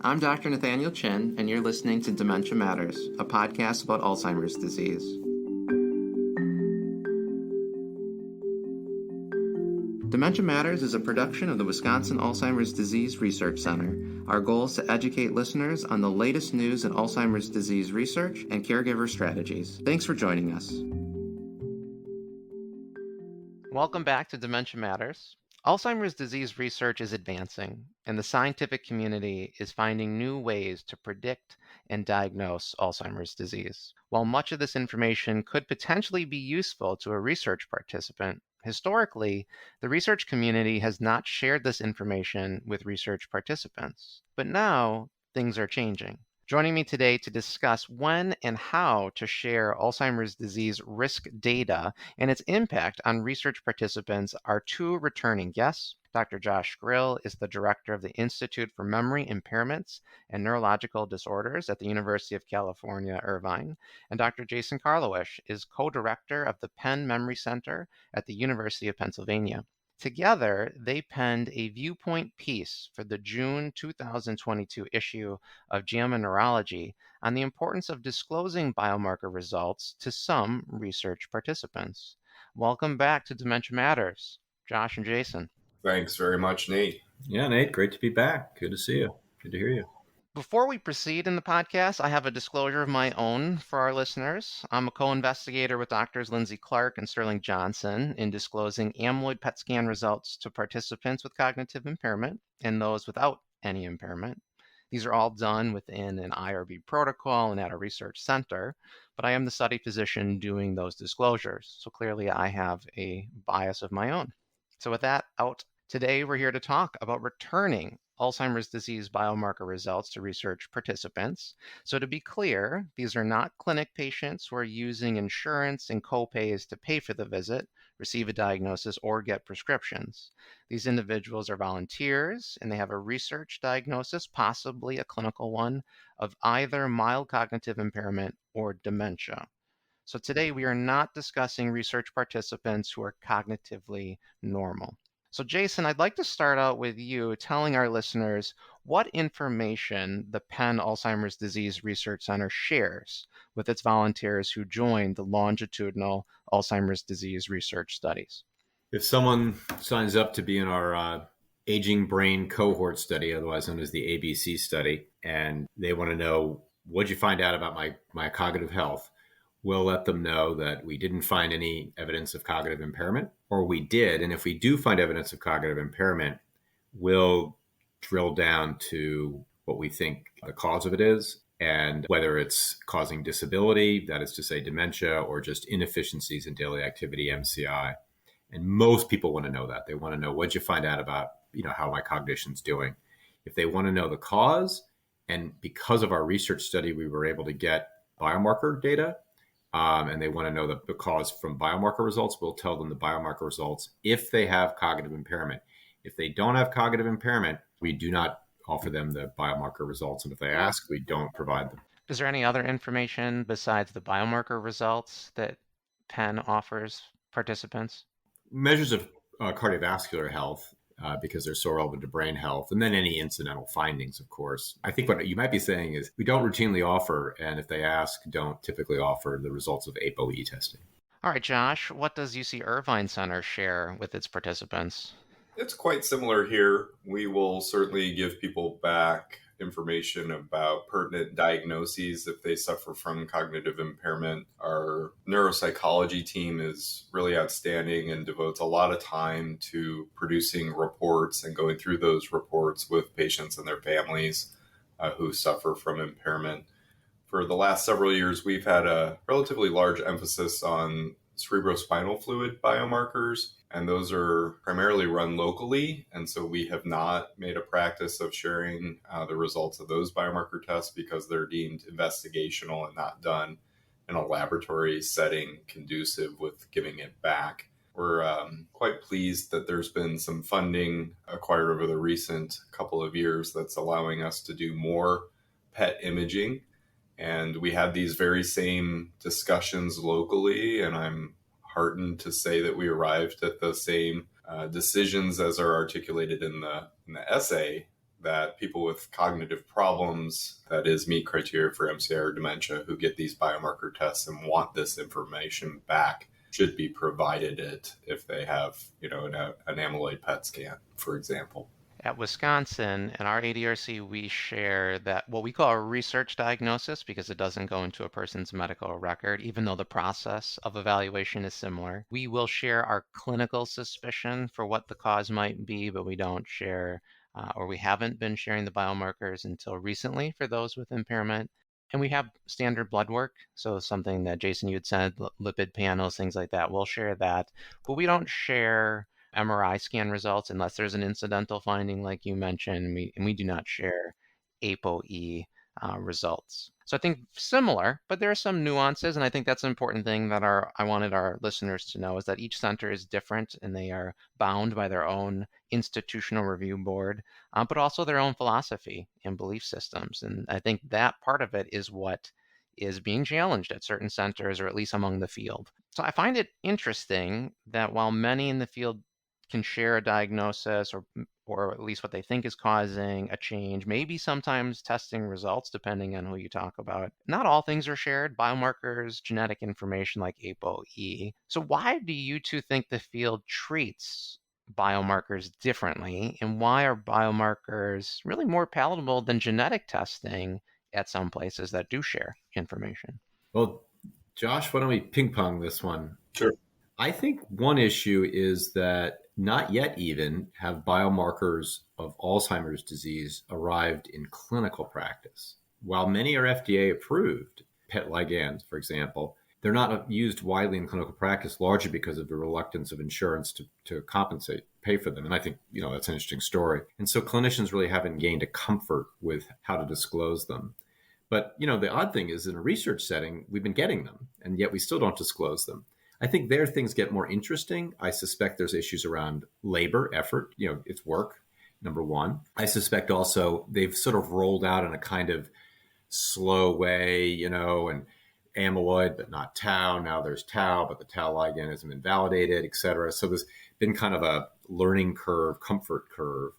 I'm Dr. Nathaniel Chin, and you're listening to Dementia Matters, a podcast about Alzheimer's disease. Dementia Matters is a production of the Wisconsin Alzheimer's Disease Research Center. Our goal is to educate listeners on the latest news in Alzheimer's disease research and caregiver strategies. Thanks for joining us. Welcome back to Dementia Matters. Alzheimer's disease research is advancing, and the scientific community is finding new ways to predict and diagnose Alzheimer's disease. While much of this information could potentially be useful to a research participant, historically, the research community has not shared this information with research participants. But now, things are changing. Joining me today to discuss when and how to share Alzheimer's disease risk data and its impact on research participants are two returning guests. Dr. Josh Grill is the director of the Institute for Memory Impairments and Neurological Disorders at the University of California, Irvine, and Dr. Jason Karlawish is co-director of the Penn Memory Center at the University of Pennsylvania. Together, they penned a viewpoint piece for the June 2022 issue of JAMA Neurology on the importance of disclosing biomarker results to some research participants. Welcome back to Dementia Matters, Josh and Jason. Thanks very much, Nate. Yeah, Nate, great to be back. Good to see you. Good to hear you. Before we proceed in the podcast, I have a disclosure of my own for our listeners. I'm a co-investigator with Drs. Lindsay Clark and Sterling Johnson in disclosing amyloid PET scan results to participants with cognitive impairment and those without any impairment. These are all done within an IRB protocol and at a research center, but I am the study physician doing those disclosures, so clearly I have a bias of my own. So with that out, today we're here to talk about returning Alzheimer's disease biomarker results to research participants. So to be clear, these are not clinic patients who are using insurance and co-pays to pay for the visit, receive a diagnosis, or get prescriptions. These individuals are volunteers, and they have a research diagnosis, possibly a clinical one, of either mild cognitive impairment or dementia. So today we are not discussing research participants who are cognitively normal. So Jason, I'd like to start out with you telling our listeners what information the Penn Alzheimer's Disease Research Center shares with its volunteers who joined the longitudinal Alzheimer's disease research studies. If someone signs up to be in our aging brain cohort study, otherwise known as the ABC study, and they want to know, what'd you find out about my cognitive health? We'll let them know that we didn't find any evidence of cognitive impairment, or we did. And if we do find evidence of cognitive impairment, we'll drill down to what we think the cause of it is and whether it's causing disability, that is to say dementia, or just inefficiencies in daily activity, MCI. And most people want to know that. They want to know, what'd you find out about, how my cognition's doing? If they want to know the cause, and because of our research study, we were able to get biomarker data, and they want to know the cause from biomarker results, we'll tell them the biomarker results if they have cognitive impairment. If they don't have cognitive impairment, we do not offer them the biomarker results. And if they ask, we don't provide them. Is there any other information besides the biomarker results that Penn offers participants? Measures of cardiovascular health, because they're so relevant to brain health, and then any incidental findings, of course. I think what you might be saying is we don't routinely offer, and if they ask, don't typically offer the results of ApoE testing. All right, Josh, what does UC Irvine Center share with its participants? It's quite similar here. We will certainly give people back information about pertinent diagnoses if they suffer from cognitive impairment. Our neuropsychology team is really outstanding and devotes a lot of time to producing reports and going through those reports with patients and their families who suffer from impairment. For the last several years, we've had a relatively large emphasis on cerebrospinal fluid biomarkers, and those are primarily run locally. And so we have not made a practice of sharing the results of those biomarker tests because they're deemed investigational and not done in a laboratory setting conducive with giving it back. We're quite pleased that there's been some funding acquired over the recent couple of years that's allowing us to do more PET imaging. And we had these very same discussions locally, and I'm heartened to say that we arrived at the same decisions as are articulated in the essay that people with cognitive problems, that is, meet criteria for MCI or dementia, who get these biomarker tests and want this information back, should be provided it if they have, an amyloid PET scan, for example. At Wisconsin, in our ADRC, we share that what we call a research diagnosis because it doesn't go into a person's medical record, even though the process of evaluation is similar. We will share our clinical suspicion for what the cause might be, but we don't share, or we haven't been sharing the biomarkers until recently for those with impairment. And we have standard blood work. So something that Jason, you had said, lipid panels, things like that. We'll share that, but we don't share MRI scan results unless there's an incidental finding like you mentioned, and we do not share ApoE results. So I think similar, but there are some nuances, and I think that's an important thing that I wanted our listeners to know is that each center is different and they are bound by their own institutional review board, but also their own philosophy and belief systems. And I think that part of it is what is being challenged at certain centers, or at least among the field. So I find it interesting that while many in the field can share a diagnosis or at least what they think is causing a change, maybe sometimes testing results depending on who you talk about. Not all things are shared, biomarkers, genetic information like ApoE. So why do you two think the field treats biomarkers differently, and why are biomarkers really more palatable than genetic testing at some places that do share information? Well, Josh, why don't we ping pong this one? Sure. I think one issue is that not yet even have biomarkers of Alzheimer's disease arrived in clinical practice. While many are FDA approved, PET ligands, for example, they're not used widely in clinical practice, largely because of the reluctance of insurance to pay for them. And I think, that's an interesting story. And so clinicians really haven't gained a comfort with how to disclose them. But, the odd thing is in a research setting, we've been getting them, and yet we still don't disclose them. I think there things get more interesting. I suspect there's issues around labor, effort. It's work, number one. I suspect also they've sort of rolled out in a kind of slow way, and amyloid, but not tau. Now there's tau, but the tau ligand hasn't been validated, et cetera. So there's been kind of a learning curve, comfort curve.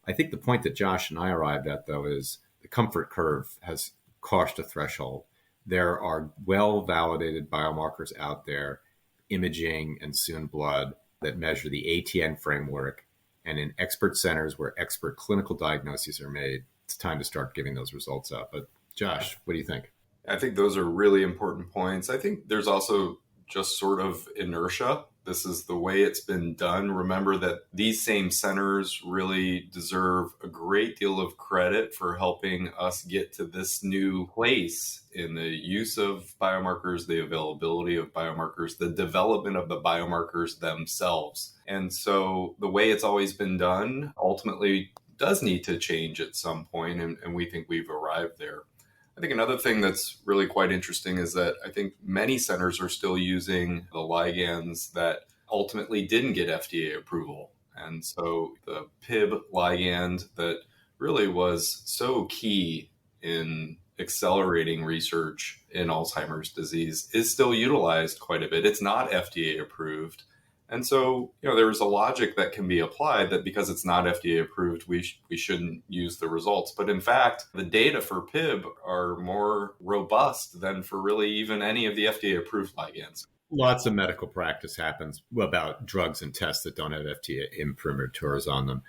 I think the point that Josh and I arrived at, though, is the comfort curve has crossed a threshold. There are well-validated biomarkers out there, imaging and soon blood, that measure the ATN framework. And in expert centers where expert clinical diagnoses are made, it's time to start giving those results out. But Josh, what do you think? I think those are really important points. I think there's also just sort of inertia. This is the way it's been done. Remember that these same centers really deserve a great deal of credit for helping us get to this new place in the use of biomarkers, the availability of biomarkers, the development of the biomarkers themselves. And so the way it's always been done ultimately does need to change at some point, and we think we've arrived there. I think another thing that's really quite interesting is that I think many centers are still using the ligands that ultimately didn't get FDA approval. And so the PIB ligand that really was so key in accelerating research in Alzheimer's disease is still utilized quite a bit. It's not FDA approved. And so, there is a logic that can be applied that because it's not FDA approved, we shouldn't use the results. But in fact, the data for PIB are more robust than for really even any of the FDA approved ligands. Lots of medical practice happens about drugs and tests that don't have FDA imprimaturs on them.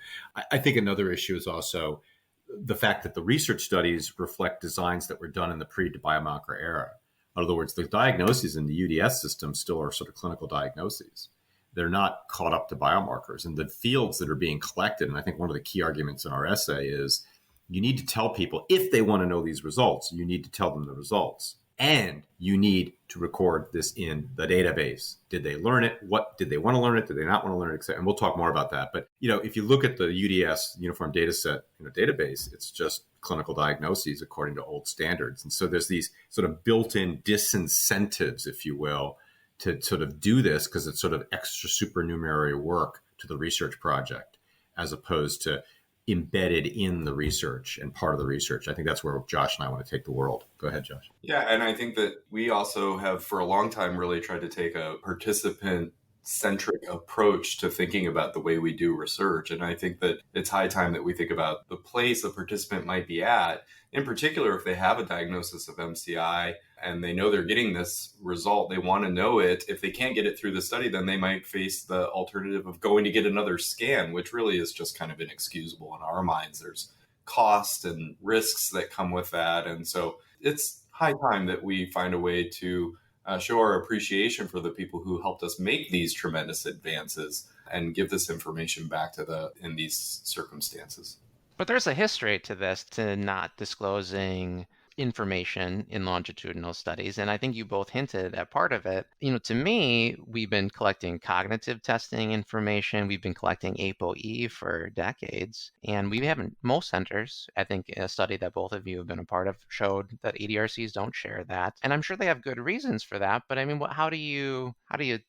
I think another issue is also the fact that the research studies reflect designs that were done in the pre-biomarker era. In other words, the diagnoses in the UDS system still are sort of clinical diagnoses. They're not caught up to biomarkers. And the fields that are being collected, and I think one of the key arguments in our essay is you need to tell people, if they want to know these results, you need to tell them the results. And you need to record this in the database. Did they learn it? What did they want to learn it? Did they not want to learn it? And we'll talk more about that. But, if you look at the UDS uniform data set in a database, it's just clinical diagnoses according to old standards. And so there's these sort of built-in disincentives, if you will, to sort of do this because it's sort of extra supernumerary work to the research project as opposed to embedded in the research and part of the research. I think that's where Josh and I want to take the world. Go ahead, Josh. Yeah, and I think that we also have for a long time really tried to take a participant centric approach to thinking about the way we do research. And I think that it's high time that we think about the place a participant might be at, in particular, if they have a diagnosis of MCI and they know they're getting this result, they want to know it. If they can't get it through the study, then they might face the alternative of going to get another scan, which really is just kind of inexcusable in our minds. There's cost and risks that come with that. And so it's high time that we find a way to show our appreciation for the people who helped us make these tremendous advances and give this information back to in these circumstances. But there's a history to this, to not disclosing information in longitudinal studies. And I think you both hinted at part of it. To me, we've been collecting cognitive testing information. We've been collecting ApoE for decades. And we haven't, most centers, I think a study that both of you have been a part of showed that ADRCs don't share that. And I'm sure they have good reasons for that. But I mean, how do you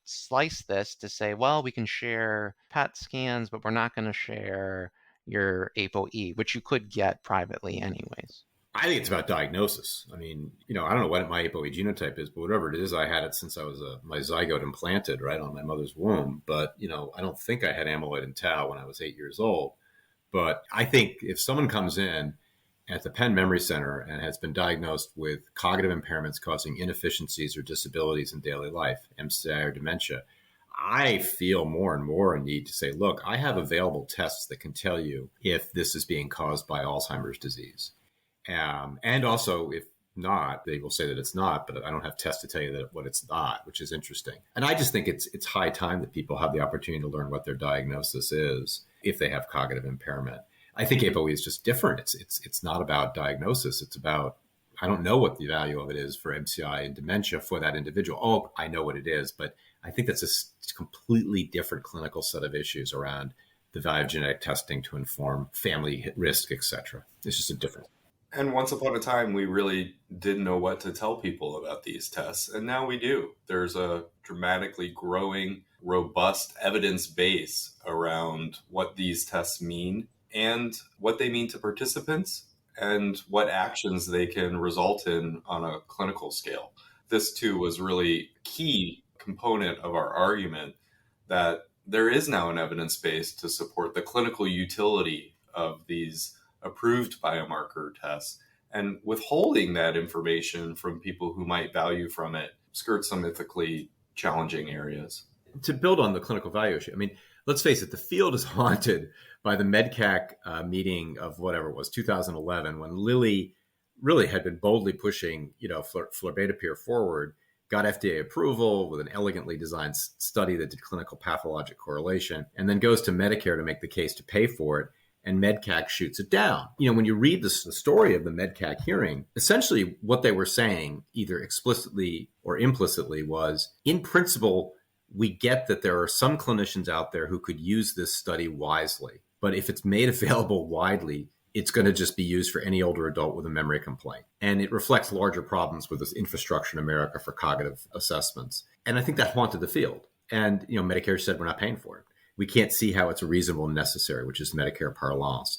slice this to say, well, we can share PET scans, but we're not going to share your ApoE, which you could get privately anyways? I think it's about diagnosis. I mean, I don't know what my ApoE genotype is, but whatever it is, I had it since I was my zygote implanted right on my mother's womb. But, I don't think I had amyloid and tau when I was 8 years old. But I think if someone comes in at the Penn Memory Center and has been diagnosed with cognitive impairments causing inefficiencies or disabilities in daily life, MCI or dementia, I feel more and more a need to say, look, I have available tests that can tell you if this is being caused by Alzheimer's disease. And also, if not, they will say that it's not, but I don't have tests to tell you that what it's not, which is interesting. And I just think it's high time that people have the opportunity to learn what their diagnosis is if they have cognitive impairment. I think ApoE is just different. It's not about diagnosis. It's about, I don't know what the value of it is for MCI and dementia for that individual. Oh, I know what it is, but I think that's a completely different clinical set of issues around the value of genetic testing to inform family risk, et cetera. It's just a difference. And once upon a time, we really didn't know what to tell people about these tests. And now we do. There's a dramatically growing, robust evidence base around what these tests mean and what they mean to participants and what actions they can result in on a clinical scale. This, too, was really a key component of our argument that there is now an evidence base to support the clinical utility of these approved biomarker tests, and withholding that information from people who might value from it skirts some ethically challenging areas. To build on the clinical value issue, I mean, let's face it, the field is haunted by the MedCAC meeting of whatever it was, 2011, when Lilly really had been boldly pushing, florbetapir forward, got FDA approval with an elegantly designed study that did clinical pathologic correlation, and then goes to Medicare to make the case to pay for it. And MedCAC shoots it down. When you read the story of the MedCAC hearing, essentially what they were saying, either explicitly or implicitly, was, in principle, we get that there are some clinicians out there who could use this study wisely. But if it's made available widely, it's going to just be used for any older adult with a memory complaint. And it reflects larger problems with this infrastructure in America for cognitive assessments. And I think that haunted the field. And, Medicare said we're not paying for it. We can't see how it's reasonable and necessary, which is Medicare parlance.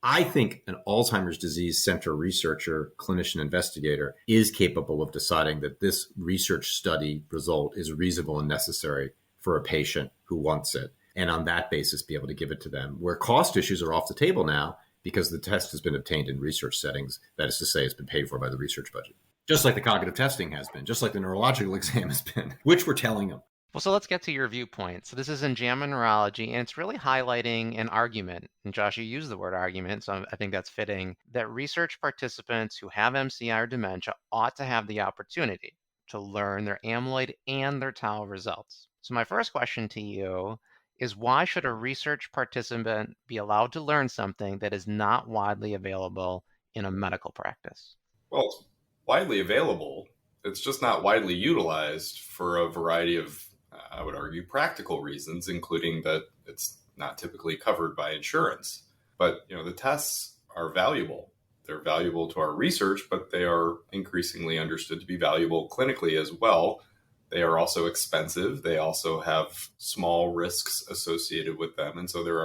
I think an Alzheimer's disease center researcher, clinician investigator is capable of deciding that this research study result is reasonable and necessary for a patient who wants it. And on that basis, be able to give it to them, where cost issues are off the table now because the test has been obtained in research settings. That is to say, it's been paid for by the research budget. Just like the cognitive testing has been, just like the neurological exam has been, which we're telling them. Well, so let's get to your viewpoint. So this is in JAMA Neurology, and it's really highlighting an argument. And Josh, you used the word argument, so I think that's fitting, that research participants who have MCI or dementia ought to have the opportunity to learn their amyloid and their tau results. So my first question to you is, why should a research participant be allowed to learn something that is not widely available in a medical practice? Well, it's widely available. It's just not widely utilized for a variety of, I would argue, practical reasons, including that it's not typically covered by insurance. But, the tests are valuable. They're valuable to our research, but they are increasingly understood to be valuable clinically as well. They are also expensive. They also have small risks associated with them. And so there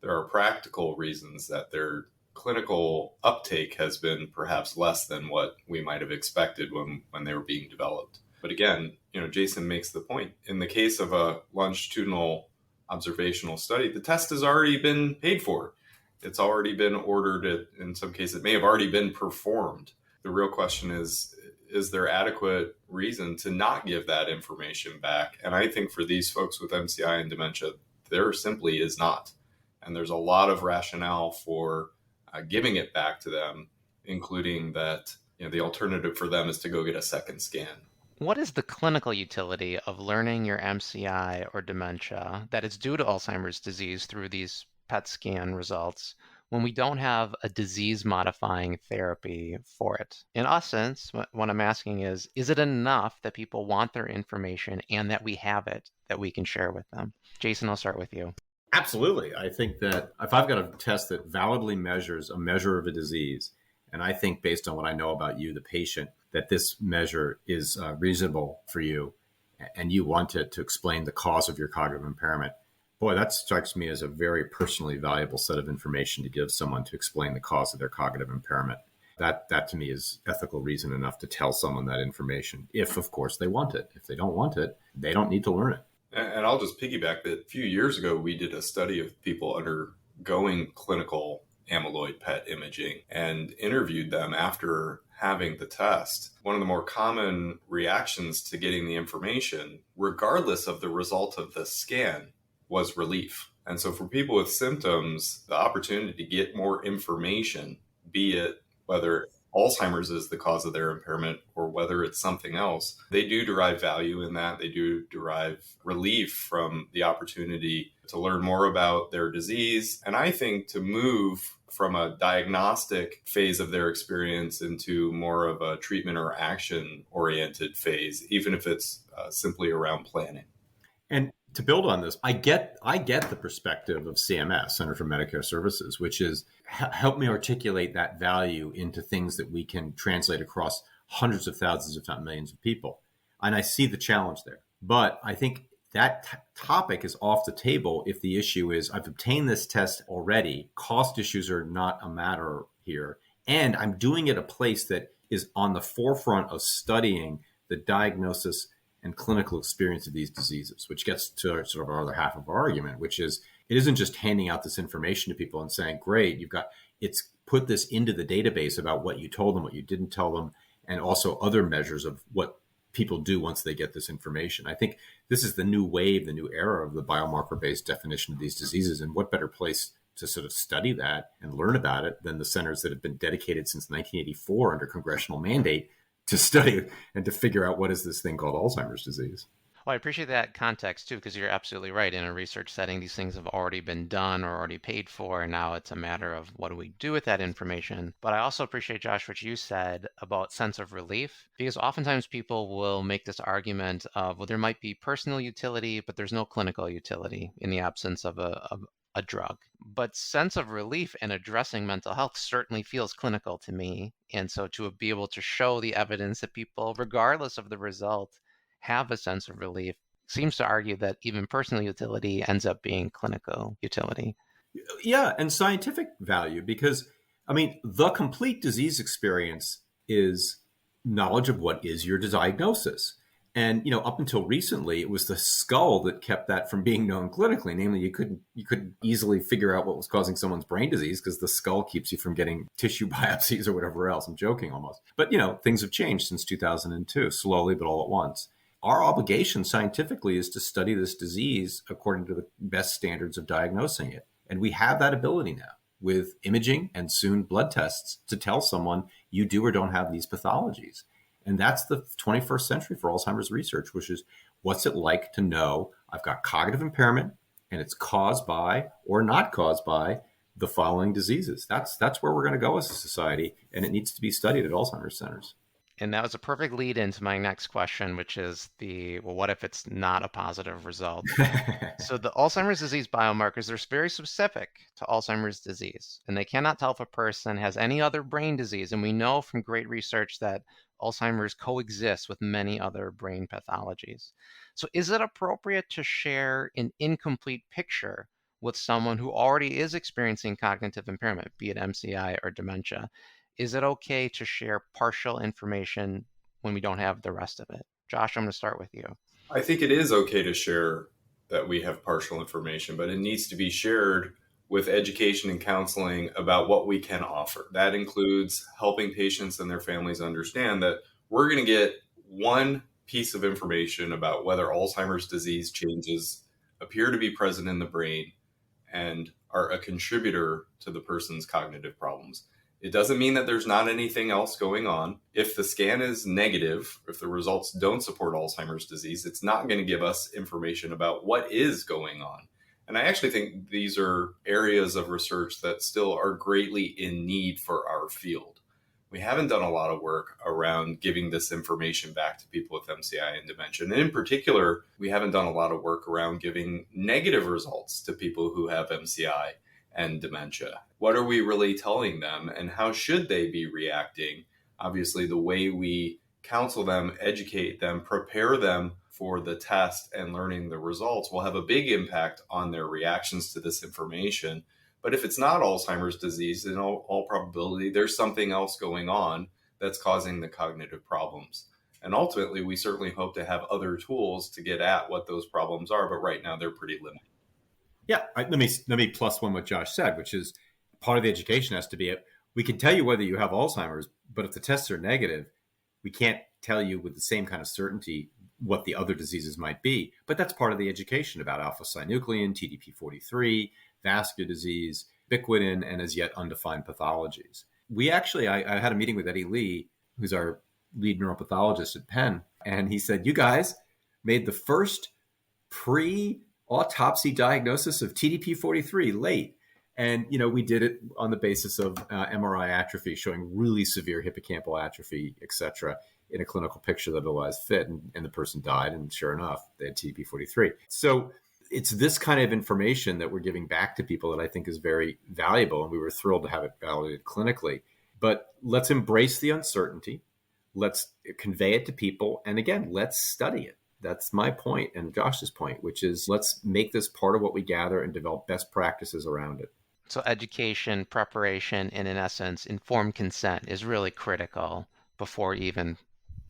are practical reasons that their clinical uptake has been perhaps less than what we might have expected when they were being developed. But again, Jason makes the point. In the case of a longitudinal observational study, the test has already been paid for. It's already been ordered. In some cases, it may have already been performed. The real question is there adequate reason to not give that information back? And I think for these folks with MCI and dementia, there simply is not. And there's a lot of rationale for giving it back to them, including that the alternative for them is to go get a second scan. What is the clinical utility of learning your MCI or dementia that is due to Alzheimer's disease through these PET scan results when we don't have a disease-modifying therapy for it? In essence, what I'm asking is it enough that people want their information and that we have it that we can share with them? Jason, I'll start with you. Absolutely. I think that if I've got a test that validly measures a measure of a disease, and I think based on what I know about you, the patient, that this measure is reasonable for you, and you want it to explain the cause of your cognitive impairment, boy, that strikes me as a very personally valuable set of information to give someone to explain the cause of their cognitive impairment. That to me is ethical reason enough to tell someone that information, if, of course, they want it. If they don't want it, they don't need to learn it. And I'll just piggyback that a few years ago, we did a study of people undergoing clinical amyloid PET imaging and interviewed them after having the test. One of the more common reactions to getting the information, regardless of the result of the scan, was relief. And so for people with symptoms, the opportunity to get more information, be it whether Alzheimer's is the cause of their impairment or whether it's something else, they do derive value in that. They do derive relief from the opportunity to learn more about their disease. And I think to move from a diagnostic phase of their experience into more of a treatment or action oriented phase, even if it's simply around planning. And to build on this, I get the perspective of CMS, Center for Medicare Services, which is help me articulate that value into things that we can translate across hundreds of thousands, if not millions of people. And I see the challenge there. But I think that topic is off the table if the issue is I've obtained this test already, cost issues are not a matter here, and I'm doing it at a place that is on the forefront of studying the diagnosis and clinical experience of these diseases, which gets to sort of our other half of our argument, which is it isn't just handing out this information to people and saying, great, it's put this into the database about what you told them, what you didn't tell them, and also other measures of what people do once they get this information. I think this is the new wave, the new era of the biomarker-based definition of these diseases, and what better place to sort of study that and learn about it than the centers that have been dedicated since 1984 under congressional mandate to study and to figure out what is this thing called Alzheimer's disease. Well, I appreciate that context too, because you're absolutely right. In a research setting, these things have already been done or already paid for, and now it's a matter of what do we do with that information. But I also appreciate, Josh, what you said about sense of relief, because oftentimes people will make this argument of, well, there might be personal utility, but there's no clinical utility in the absence of a drug. But sense of relief in addressing mental health certainly feels clinical to me. And so to be able to show the evidence that people, regardless of the result, have a sense of relief seems to argue that even personal utility ends up being clinical utility. Yeah, and scientific value, because, I mean, the complete disease experience is knowledge of what is your diagnosis. And, up until recently, it was the skull that kept that from being known clinically. Namely, you couldn't easily figure out what was causing someone's brain disease because the skull keeps you from getting tissue biopsies or whatever else. I'm joking almost. But, things have changed since 2002, slowly, but all at once. Our obligation scientifically is to study this disease according to the best standards of diagnosing it. And we have that ability now with imaging and soon blood tests to tell someone you do or don't have these pathologies. And that's the 21st century for Alzheimer's research, which is what's it like to know I've got cognitive impairment and it's caused by or not caused by the following diseases. That's where we're going to go as a society, and it needs to be studied at Alzheimer's centers. And that was a perfect lead into my next question, which is what if it's not a positive result? So the Alzheimer's disease biomarkers are very specific to Alzheimer's disease, and they cannot tell if a person has any other brain disease. And we know from great research that Alzheimer's coexists with many other brain pathologies. So is it appropriate to share an incomplete picture with someone who already is experiencing cognitive impairment, be it MCI or dementia? Is it okay to share partial information when we don't have the rest of it? Josh, I'm going to start with you. I think it is okay to share that we have partial information, but it needs to be shared with education and counseling about what we can offer. That includes helping patients and their families understand that we're going to get one piece of information about whether Alzheimer's disease changes appear to be present in the brain and are a contributor to the person's cognitive problems. It doesn't mean that there's not anything else going on. If the scan is negative, if the results don't support Alzheimer's disease, it's not going to give us information about what is going on. And I actually think these are areas of research that still are greatly in need for our field. We haven't done a lot of work around giving this information back to people with MCI and dementia. And in particular, we haven't done a lot of work around giving negative results to people who have MCI and dementia. What are we really telling them, and how should they be reacting? Obviously, the way we counsel them, educate them, prepare them for the test and learning the results will have a big impact on their reactions to this information. But if it's not Alzheimer's disease, in all probability, there's something else going on that's causing the cognitive problems. And ultimately, we certainly hope to have other tools to get at what those problems are, but right now they're pretty limited. Yeah, let me plus one what Josh said, which is part of the education has to be, we can tell you whether you have Alzheimer's, but if the tests are negative, we can't tell you with the same kind of certainty what the other diseases might be. But that's part of the education about alpha-synuclein, TDP-43, vascular disease, ubiquitin, and as yet undefined pathologies. We actually, I had a meeting with Eddie Lee, who's our lead neuropathologist at Penn, and he said, you guys made the first pre-autopsy diagnosis of TDP-43 late. And, we did it on the basis of MRI atrophy, showing really severe hippocampal atrophy, et cetera, in a clinical picture that otherwise fit. And the person died. And sure enough, they had TDP-43. So it's this kind of information that we're giving back to people that I think is very valuable. And we were thrilled to have it validated clinically. But let's embrace the uncertainty. Let's convey it to people. And again, let's study it. That's my point and Josh's point, which is let's make this part of what we gather and develop best practices around it. So education, preparation, and in essence, informed consent is really critical before even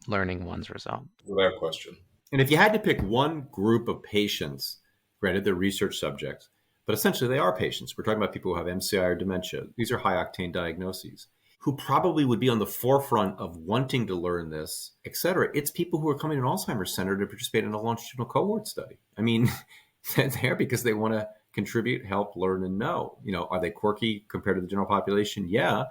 learning one's result. Without question. And if you had to pick one group of patients, granted they're research subjects, but essentially they are patients. We're talking about people who have MCI or dementia. These are high octane diagnoses who probably would be on the forefront of wanting to learn this, et cetera. It's people who are coming to an Alzheimer's center to participate in a longitudinal cohort study. I mean, they're there because they want to contribute, help, learn, and know. Are they quirky compared to the general population? Yeah,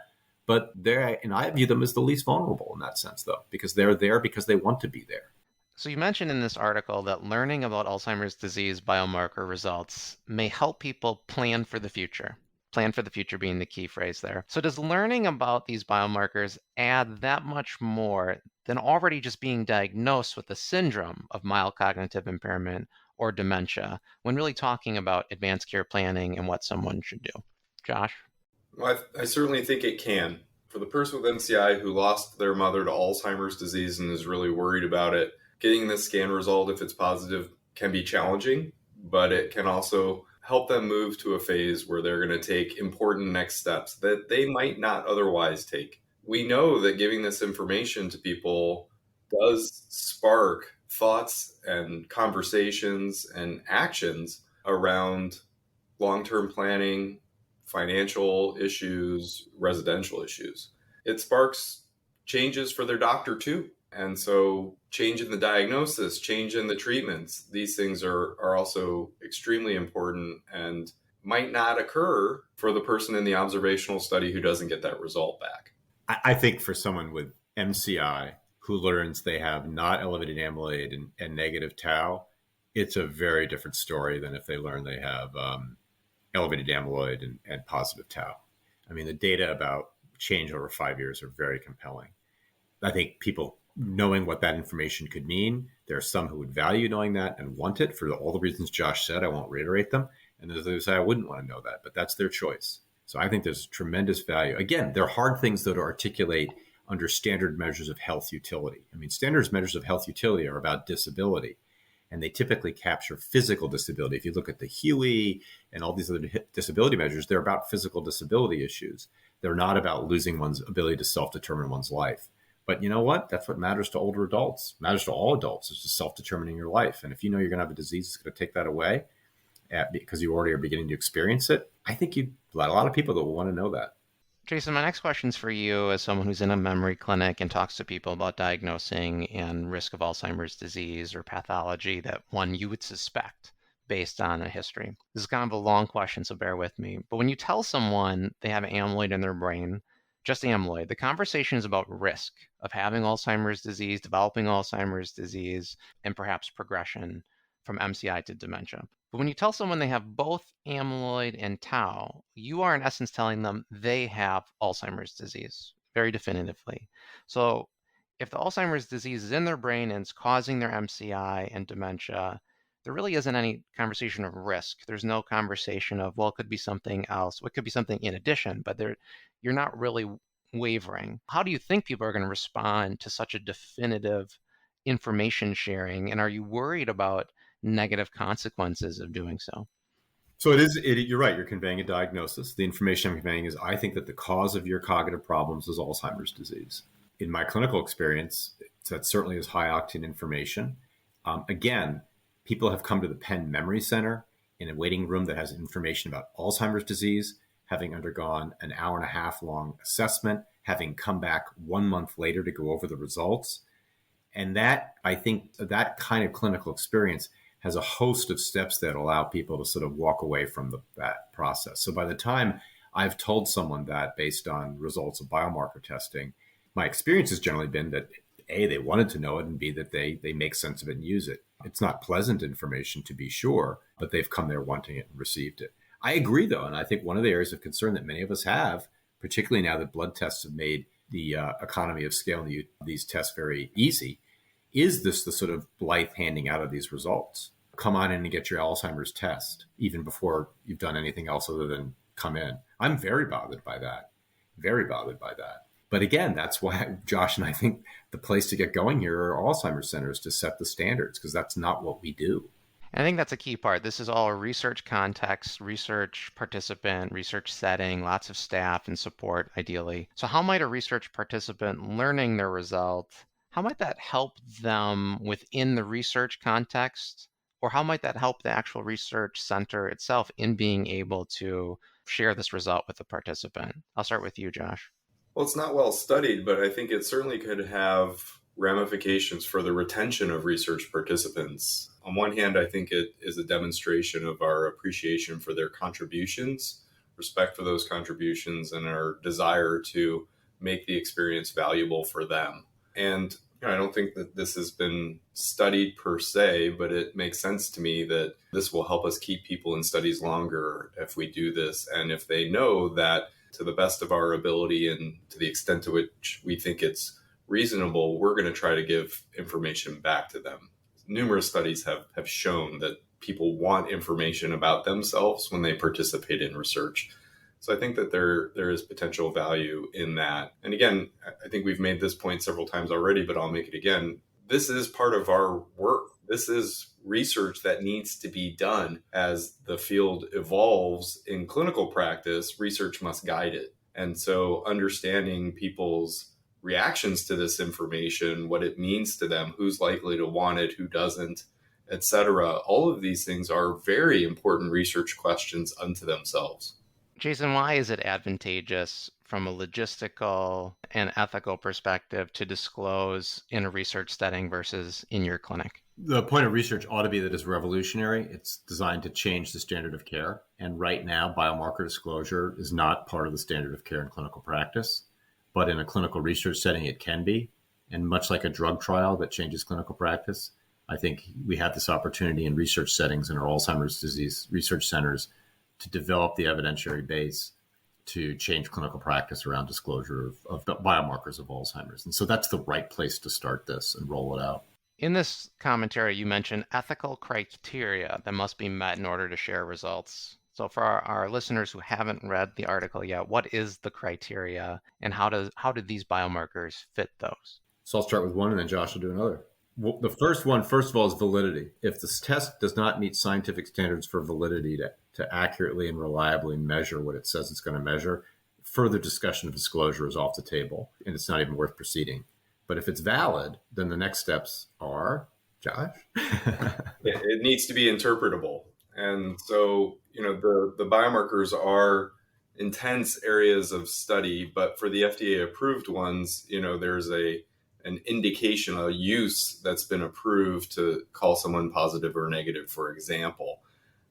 but and I view them as the least vulnerable in that sense, though, because they're there because they want to be there. So you mentioned in this article that learning about Alzheimer's disease biomarker results may help people plan for the future. Plan for the future being the key phrase there. So does learning about these biomarkers add that much more than already just being diagnosed with the syndrome of mild cognitive impairment or dementia when really talking about advanced care planning and what someone should do? Josh? Well, I certainly think it can. For the person with MCI who lost their mother to Alzheimer's disease and is really worried about it, getting this scan result, if it's positive, can be challenging, but it can also help them move to a phase where they're going to take important next steps that they might not otherwise take. We know that giving this information to people does spark thoughts and conversations and actions around long-term planning, financial issues, residential issues. It sparks changes for their doctor too. And so change in the diagnosis, change in the treatments, these things are also extremely important and might not occur for the person in the observational study who doesn't get that result back. I think for someone with MCI who learns they have not elevated amyloid and negative tau, it's a very different story than if they learn they have elevated amyloid and positive tau. I mean, the data about change over 5 years are very compelling. I think people knowing what that information could mean, there are some who would value knowing that and want it for all the reasons Josh said. I won't reiterate them. And there's others who say I wouldn't want to know that, but that's their choice. So I think there's tremendous value. Again, they're hard things though to articulate under standard measures of health utility. I mean, standard measures of health utility are about disability, and they typically capture physical disability. If you look at the Huey and all these other disability measures, they're about physical disability issues. They're not about losing one's ability to self-determine one's life. But you know what? That's what matters to older adults. It matters to all adults. It's just self-determining your life. And if you know you're going to have a disease that's going to take that away because you already are beginning to experience it, I think a lot of people that will want to know that. Jason, my next question is for you as someone who's in a memory clinic and talks to people about diagnosing and risk of Alzheimer's disease or pathology that one you would suspect based on a history. This is kind of a long question, so bear with me. But when you tell someone they have amyloid in their brain, just amyloid, the conversation is about risk of having Alzheimer's disease, developing Alzheimer's disease, and perhaps progression from MCI to dementia. But when you tell someone they have both amyloid and tau, you are in essence telling them they have Alzheimer's disease very definitively. So if the Alzheimer's disease is in their brain and it's causing their MCI and dementia, there really isn't any conversation of risk. There's no conversation of, well, it could be something else. It could be something in addition, but you're not really wavering. How do you think people are going to respond to such a definitive information sharing? And are you worried about negative consequences of doing so? So you're right. You're conveying a diagnosis. The information I'm conveying is I think that the cause of your cognitive problems is Alzheimer's disease. In my clinical experience, that certainly is high octane information. Again, people have come to the Penn Memory Center in a waiting room that has information about Alzheimer's disease, having undergone an 1.5 hour long assessment, having come back 1 month later to go over the results. And that, I think, that kind of clinical experience has a host of steps that allow people to sort of walk away from that process. So by the time I've told someone that based on results of biomarker testing, my experience has generally been that A, they wanted to know it, and B, that they make sense of it and use it. It's not pleasant information, to be sure, but they've come there wanting it and received it. I agree, though, and I think one of the areas of concern that many of us have, particularly now that blood tests have made the economy of scale and these tests very easy, is the sort of blithe handing out of these results. Come on in and get your Alzheimer's test, even before you've done anything else other than come in. I'm very bothered by that, very bothered by that. But again, that's why Josh and I think the place to get going here are Alzheimer's centers to set the standards, because that's not what we do. I think that's a key part. This is all a research context, research participant, research setting, lots of staff and support, ideally. So how might a research participant learning their result, how might that help them within the research context? Or how might that help the actual research center itself in being able to share this result with the participant? I'll start with you, Josh. Well, it's not well studied, but I think it certainly could have ramifications for the retention of research participants. On one hand, I think it is a demonstration of our appreciation for their contributions, respect for those contributions, and our desire to make the experience valuable for them. And I don't think that this has been studied per se, but it makes sense to me that this will help us keep people in studies longer if we do this. And if they know that to the best of our ability and to the extent to which we think it's reasonable, we're going to try to give information back to them. Numerous studies have shown that people want information about themselves when they participate in research. So I think that there is potential value in that. And again, I think we've made this point several times already, but I'll make it again. This is part of our work. This is research that needs to be done. As the field evolves in clinical practice, research must guide it. And so understanding people's reactions to this information, what it means to them, who's likely to want it, who doesn't, etc. All of these things are very important research questions unto themselves. Jason, why is it advantageous from a logistical and ethical perspective to disclose in a research setting versus in your clinic? The point of research ought to be that it's revolutionary. It's designed to change the standard of care. And right now, biomarker disclosure is not part of the standard of care in clinical practice. But in a clinical research setting, it can be. And much like a drug trial that changes clinical practice, I think we have this opportunity in research settings in our Alzheimer's disease research centers to develop the evidentiary base to change clinical practice around disclosure of biomarkers of Alzheimer's. And so that's the right place to start this and roll it out. In this commentary, you mentioned ethical criteria that must be met in order to share results. So for our listeners who haven't read the article yet, what is the criteria and how do these biomarkers fit those? So I'll start with one and then Josh will do another. Well, the first one, first of all, is validity. If this test does not meet scientific standards for validity to accurately and reliably measure what it says it's going to measure, further discussion of disclosure is off the table, and it's not even worth proceeding. But if it's valid, then the next steps are, Josh? It needs to be interpretable. And so, the biomarkers are intense areas of study, but for the FDA approved ones, there's an indication, a use that's been approved to call someone positive or negative, for example.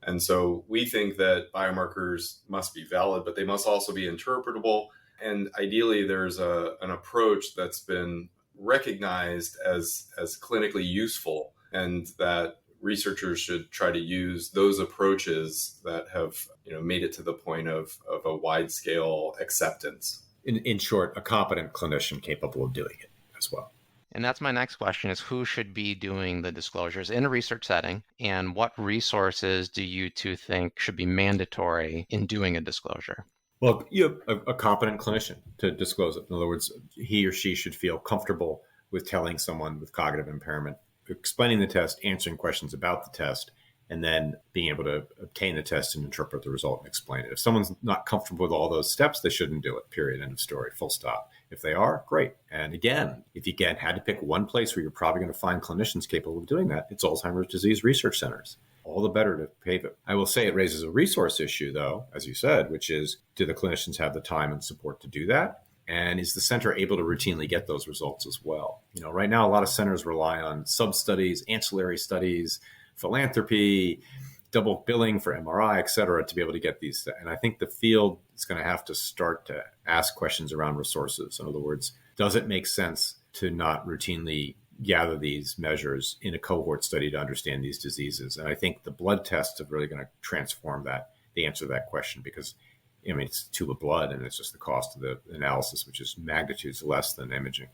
And so we think that biomarkers must be valid, but they must also be interpretable. And ideally, there's an approach that's been recognized as clinically useful, and that researchers should try to use those approaches that have made it to the point of a wide scale acceptance. In short, a competent clinician capable of doing it as well. And that's my next question is who should be doing the disclosures in a research setting, and what resources do you two think should be mandatory in doing a disclosure? Well, you have a competent clinician to disclose it. In other words, he or she should feel comfortable with telling someone with cognitive impairment, explaining the test, answering questions about the test, and then being able to obtain the test and interpret the result and explain it. If someone's not comfortable with all those steps, they shouldn't do it, period, end of story, full stop. If they are, great. And again, if you had to pick one place where you're probably going to find clinicians capable of doing that, it's Alzheimer's disease research centers. All the better to pave it. I will say it raises a resource issue, though, as you said, which is, do the clinicians have the time and support to do that? And is the center able to routinely get those results as well? Right now, a lot of centers rely on sub-studies, ancillary studies, philanthropy, double billing for MRI, et cetera, to be able to get these. And I think the field is going to have to start to ask questions around resources. In other words, does it make sense to not routinely gather these measures in a cohort study to understand these diseases? And I think the blood tests are really going to transform the answer to that question, because it's a tube of blood and it's just the cost of the analysis, which is magnitudes less than imaging.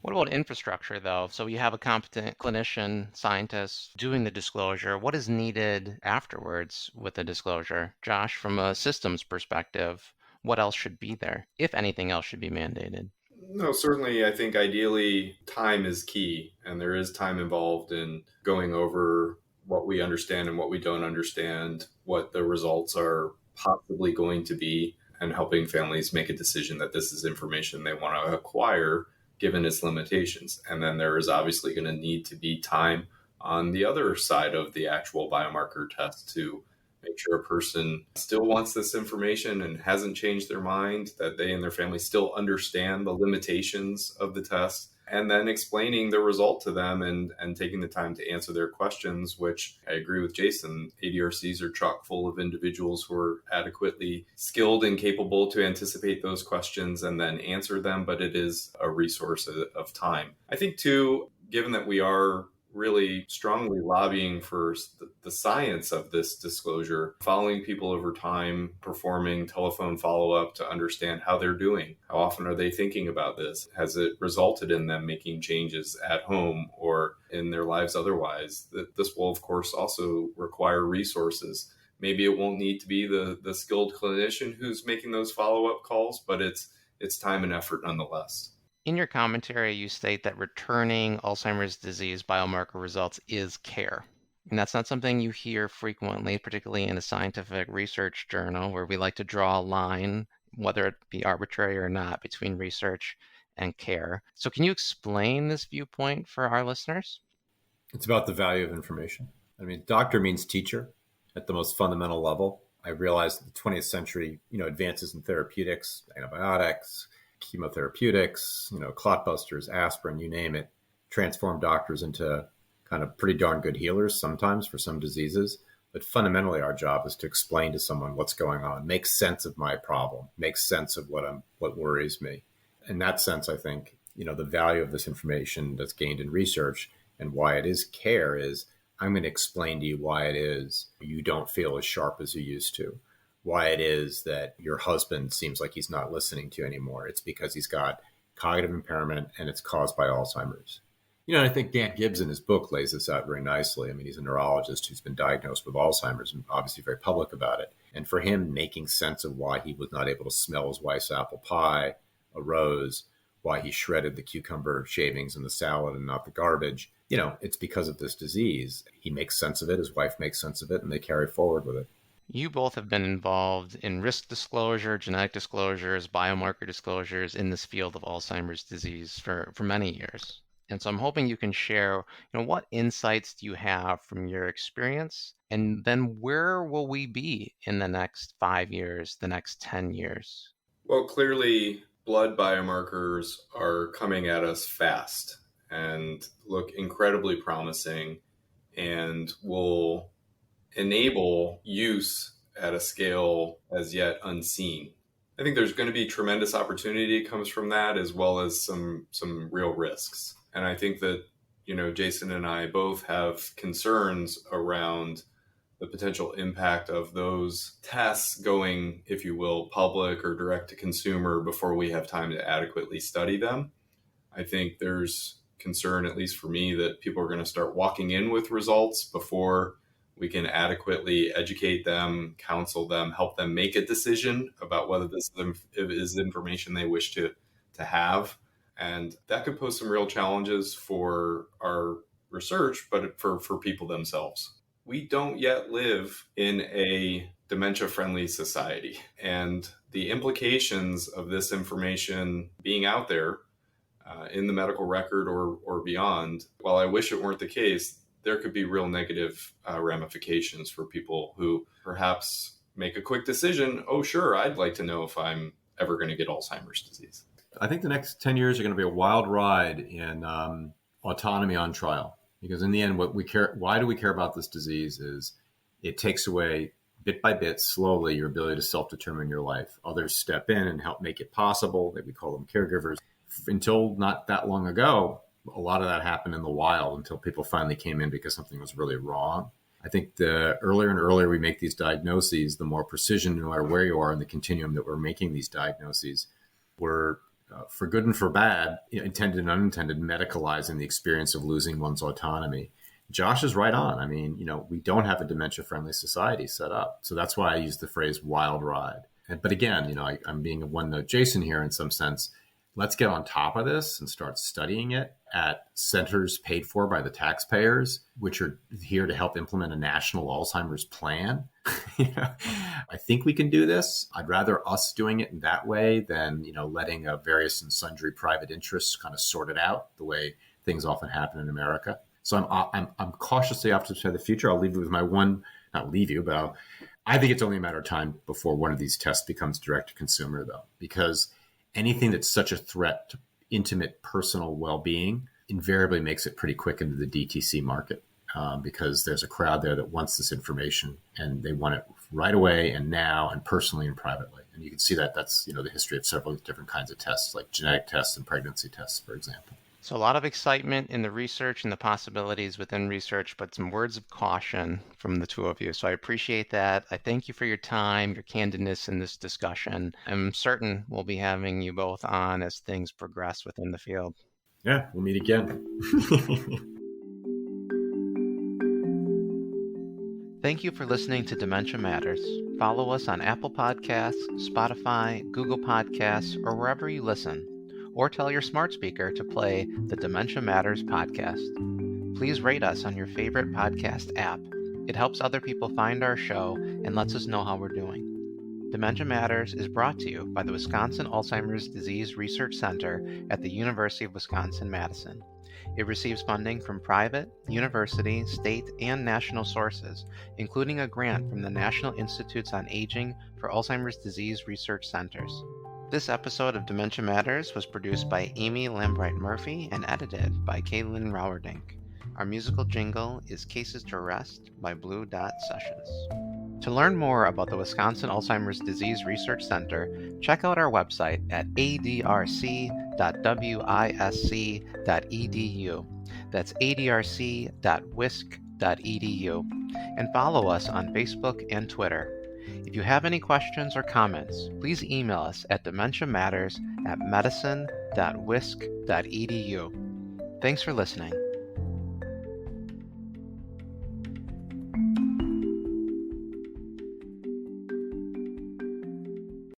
What about infrastructure, though? So you have a competent clinician, scientist doing the disclosure. What is needed afterwards with the disclosure? Josh, from a systems perspective, what else should be there, if anything else should be mandated? No, certainly, I think ideally time is key, and there is time involved in going over what we understand and what we don't understand, what the results are possibly going to be, and helping families make a decision that this is information they want to acquire given its limitations. And then there is obviously going to need to be time on the other side of the actual biomarker test to make sure a person still wants this information and hasn't changed their mind, that they and their family still understand the limitations of the test, and then explaining the result to them and taking the time to answer their questions, which I agree with Jason. ADRCs are chock full of individuals who are adequately skilled and capable to anticipate those questions and then answer them, but it is a resource of time. I think, too, given that we are really strongly lobbying for the science of this disclosure, following people over time, performing telephone follow-up to understand how they're doing. How often are they thinking about this? Has it resulted in them making changes at home or in their lives otherwise? This will, of course, also require resources. Maybe it won't need to be the skilled clinician who's making those follow-up calls, but it's time and effort nonetheless. In your commentary, you state that returning Alzheimer's disease biomarker results is care. And that's not something you hear frequently, particularly in a scientific research journal where we like to draw a line, whether it be arbitrary or not, between research and care. So can you explain this viewpoint for our listeners? It's about the value of information. Doctor means teacher at the most fundamental level. I realized that the 20th century, advances in therapeutics, antibiotics, chemotherapeutics, clot busters, aspirin, you name it, transform doctors into kind of pretty darn good healers sometimes for some diseases. But fundamentally, our job is to explain to someone what's going on, make sense of my problem, make sense of what worries me. In that sense, I think, the value of this information that's gained in research and why it is care is, I'm going to explain to you why it is you don't feel as sharp as you used to. Why it is that your husband seems like he's not listening to you anymore. It's because he's got cognitive impairment and it's caused by Alzheimer's. I think Dan Gibbs in his book lays this out very nicely. He's a neurologist who's been diagnosed with Alzheimer's and obviously very public about it. And for him, making sense of why he was not able to smell his wife's apple pie arose, why he shredded the cucumber shavings in the salad and not the garbage, it's because of this disease. He makes sense of it. His wife makes sense of it, and they carry forward with it. You both have been involved in risk disclosure, genetic disclosures, biomarker disclosures in this field of Alzheimer's disease for many years. And so I'm hoping you can share, what insights do you have from your experience? And then where will we be in the next 5 years, the next 10 years? Well, clearly, blood biomarkers are coming at us fast and look incredibly promising and will enable use at a scale as yet unseen. I think there's going to be tremendous opportunity that comes from that, as well as some real risks. And I think that, Jason and I both have concerns around the potential impact of those tests going, if you will, public or direct to consumer before we have time to adequately study them. I think there's concern, at least for me, that people are going to start walking in with results before we can adequately educate them, counsel them, help them make a decision about whether this is information they wish to have. And that could pose some real challenges for our research, but for people themselves. We don't yet live in a dementia-friendly society. And the implications of this information being out there in the medical record or beyond, while I wish it weren't the case, there could be real negative ramifications for people who perhaps make a quick decision. Oh, sure, I'd like to know if I'm ever going to get Alzheimer's disease. I think the next 10 years are going to be a wild ride in autonomy on trial, because in the end, why do we care about this disease is it takes away bit by bit, slowly, your ability to self-determine your life. Others step in and help make it possible. We call them caregivers. Until not that long ago, a lot of that happened in the wild until people finally came in because something was really wrong. I think the earlier and earlier we make these diagnoses, the more precision, no matter where you are in the continuum that we're making these diagnoses, we're, for good and for bad, intended and unintended, medicalizing the experience of losing one's autonomy. Josh is right on. I mean, we don't have a dementia-friendly society set up. So that's why I use the phrase wild ride. But again, I'm being a one-note Jason here in some sense. Let's get on top of this and start studying it at centers paid for by the taxpayers, which are here to help implement a national Alzheimer's plan. I think we can do this. I'd rather us doing it in that way than, letting various and sundry private interests kind of sort it out the way things often happen in America. So I'm cautiously optimistic for the future. I'll leave you with my one, not leave you, but I think it's only a matter of time before one of these tests becomes direct to consumer, though, because anything that's such a threat to intimate personal well-being invariably makes it pretty quick into the DTC market because there's a crowd there that wants this information and they want it right away and now and personally and privately. And you can see that that's, the history of several different kinds of tests, like genetic tests and pregnancy tests, for example. So a lot of excitement in the research and the possibilities within research, but some words of caution from the two of you. So I appreciate that. I thank you for your time, your candidness in this discussion. I'm certain we'll be having you both on as things progress within the field. Yeah, we'll meet again. Thank you for listening to Dementia Matters. Follow us on Apple Podcasts, Spotify, Google Podcasts, or wherever you listen. Or tell your smart speaker to play the Dementia Matters podcast. Please rate us on your favorite podcast app. It helps other people find our show and lets us know how we're doing. Dementia Matters is brought to you by the Wisconsin Alzheimer's Disease Research Center at the University of Wisconsin-Madison. It receives funding from private, university, state, and national sources, including a grant from the National Institutes on Aging for Alzheimer's Disease Research Centers. This episode of Dementia Matters was produced by Amy Lambright Murphy and edited by Kaylin Rauerdink. Our musical jingle is Cases to Rest by Blue Dot Sessions. To learn more about the Wisconsin Alzheimer's Disease Research Center, check out our website at adrc.wisc.edu. That's adrc.wisc.edu. And follow us on Facebook and Twitter. If you have any questions or comments, please email us at dementiamatters@medicine.wisc.edu. Thanks for listening.